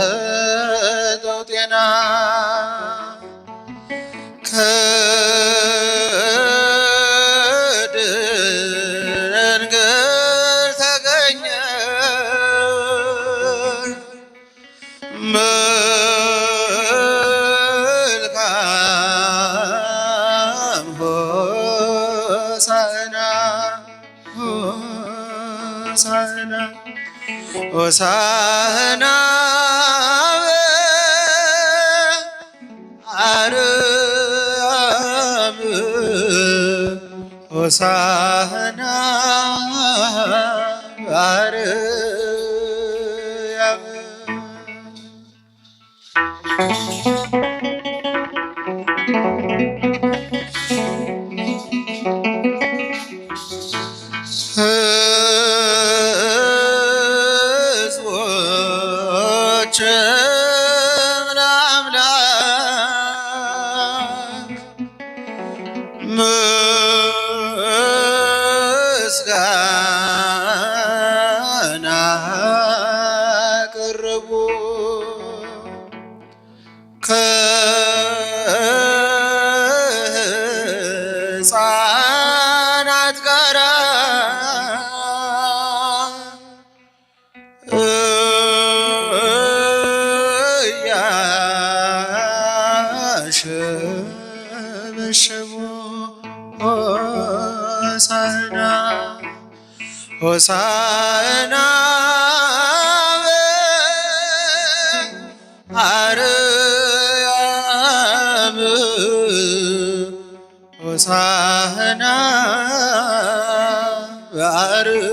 የሚሰጠው ጤና ከድንግል ተገኘ መልካም ሆሳዕና ሆሳዕና ሆሳዕና በአርያም ሆሳዕና በአርያም ሕዝቦችን ለአምላክ ምስጋና አቀረቡ። ከሕፃናት ጋራ እያሸበሸቡ ሆሳዕና ሆሳዕና በአርያም ሆሳዕና በአርያም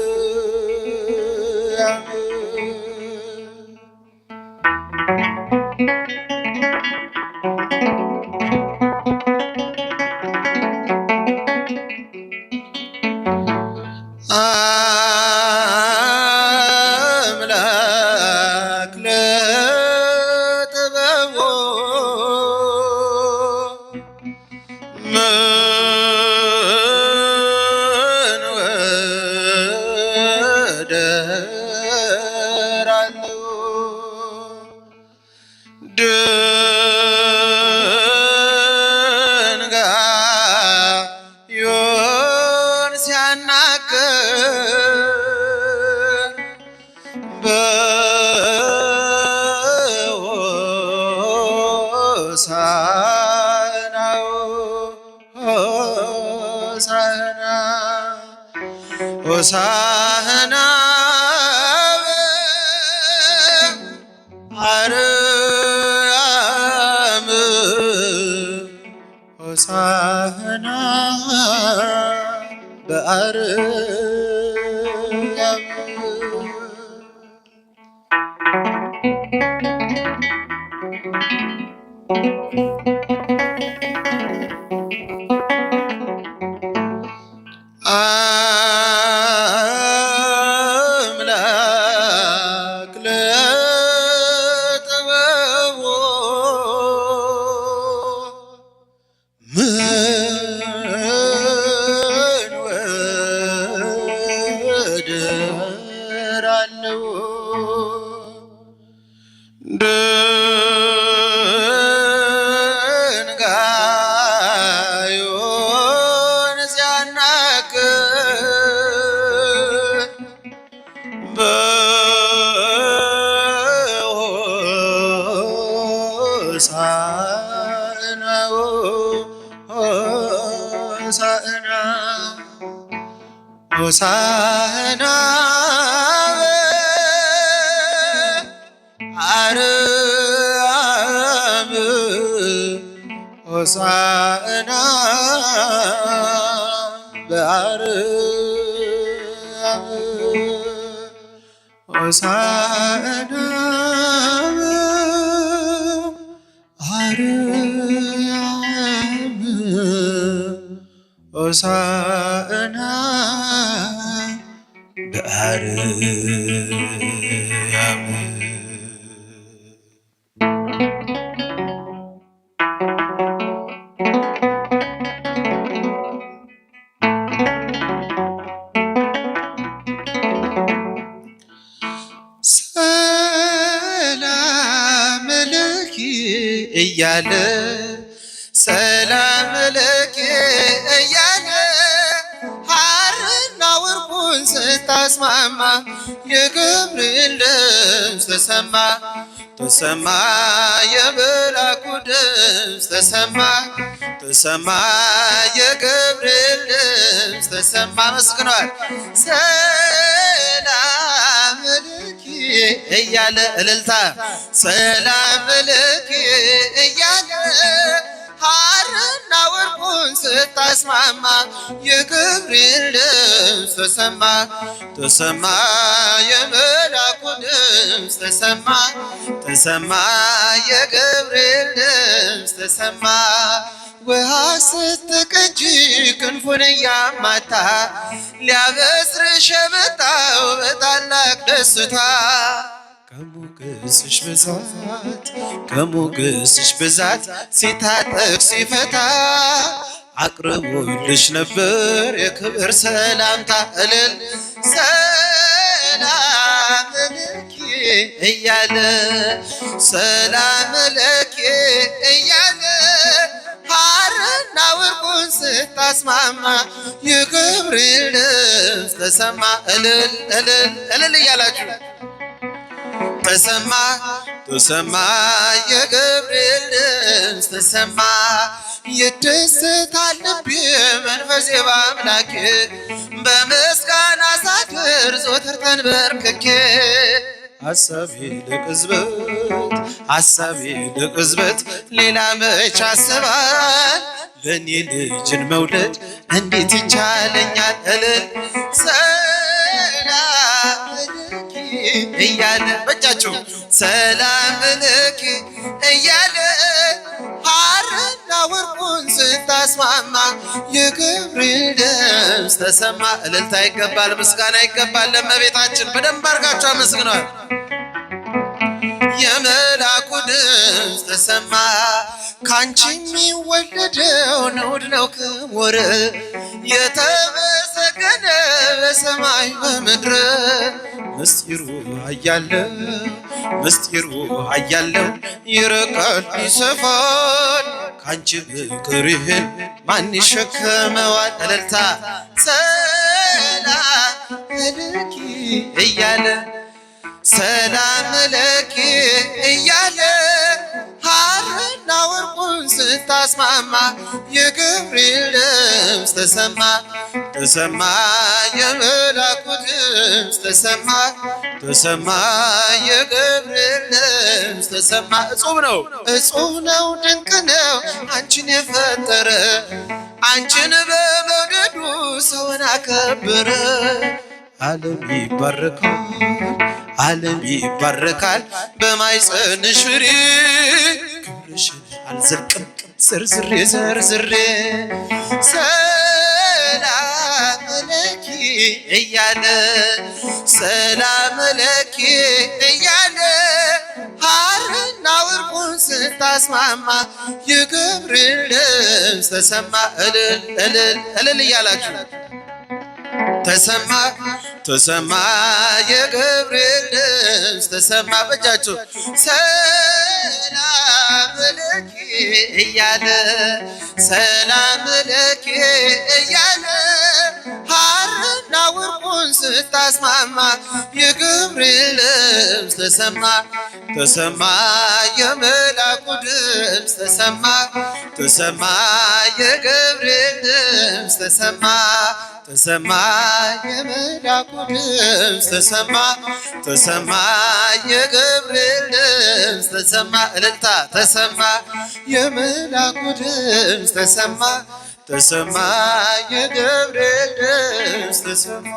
አምላክ ለጥበቡ ምን ወደር አለው? ድንጋዩን ሲያናግር በሆሳዕናው ሆሳዕና ሆሳዕና በአርያም ሆሳዕና በአርያም አምላክ ለጥበቡ ምን ወደር አለው? ድንጋዩን ሲያናግር በሆሳዕናው ሆሳዕና ሆሳዕና በአርያም ሆሳዕና በአርያም ሆሳዕና በአርያም ሆሳዕና በአርያም እያለ ሰላም ለኪ እያለ ሐርና ወርቁን ስታስማማ የገብርኤል ድምፅ ተሰማ ተሰማ የመላኩ ድምፅ ተሰማ ተሰማ የገብርኤል ድምፅ ተሰማ መስግኗል። ሰላም ለኪ እያለ እልልታ ሰላም ለኪ እያለ ሐርና ወርቁን ስታስማማ የገብርኤል ድምፅ ተሰማ ተሰማ የመላኩ ድምፅ ተሰማ ተሰማ የገብርኤል ድምፅ ተሰማ። ውሃ ስትቀጂ ክንፉን እያማታ ሊያበስርሽ የመጣው በታላቅ ደስታ ከሞገስሽ ብዛት ሲታጠቅ ሲፈታ አቅርቦልሽ ነበር የክብር ሰላምታ እልል ሰላም ለኪ እያለ ሰላም ለኪ እያለ ሐርና ወርቁን ስታስማማ የገብርኤል ድምፅ ተሰማ እልል እልል እልል እያላችሁ ተሰማ ተሰማ የገብርኤል ድምፅ ተሰማ። ይደሰታል ልቤ መንፈሴ በአምላኬ በምስጋና ሳድር ዘወትር ተንበርክኬ ሐሳቤ ለቅጽበት ሌላ መች አስባል ለእኔ ልጅን መውለድ እንዴት ይቻለኛል እልል ሰላም ለኪ እያለ በእጃችሁ ሰላም ለኪ እያለ ሐርና ወርቁን ስታስማማ የገብርኤል ድምፅ ተሰማ። እልልታ ይገባል፣ ምስጋና ይገባል ለእመቤታችን። በደንብ አድርጋችሁ አመስግኗል። የመላኩ ድምፅ ተሰማ ካንቺ የሚወለደው ንዑድ ነው ክቡር የተመሰገነ በሰማይ በምድር ምስጢሩ ኃያለው ይርቃል ይሰፋል ካንቺ ፍቅር ይህን ማን ይሸከመዋል? እልልታ ሰላም ለኪ እያለ ሰላም ለኪ እያለ ሐርና ወርቁን ስታስማማ የገብርኤል ድምፅ ተሰማ ተሰማ የመላኩ ድምፅ ተሰማ ተሰማ የገብርኤል ድምፅ ተሰማ። እጹብ ነው ድንቅ ነው አንቺን የፈጠረ አንቺን በመውደዱ ሰውን አከበረ። ዓለም ይባረካል በማኅፀንሽ ፍሬ ክብርሽን አልዘልቅም ዘርዝሬ ሰላም ለኪ እያለ ሰላም ለኪ እያለ ሐርና ወርቁን ስታስማማ የገብርኤል ድምፅ ተሰማ እልል እልል እልል እያላችሁ ተሰማ ተሰማ የገብርኤል ድምፅ ተሰማ። በእጃችሁ ሰላም ለኪ እያለ ሰላም ለኪ እያለ ሐርና ወርቁን ስታስማማ የገብርኤል ድምፅ ተሰማ ተሰማ የመላኩ ድምፅ ተሰማ ተሰማ የገብርኤል ድምፅ ተሰማ ተሰማ የመላኩ ድምፅ ተሰማ ተሰማ የገብርኤል ድምፅ ተሰማ። እልልታ ተሰማ የመላኩ ድምፅ ተሰማ ተሰማ የገብርኤል ድምፅ ተሰማ።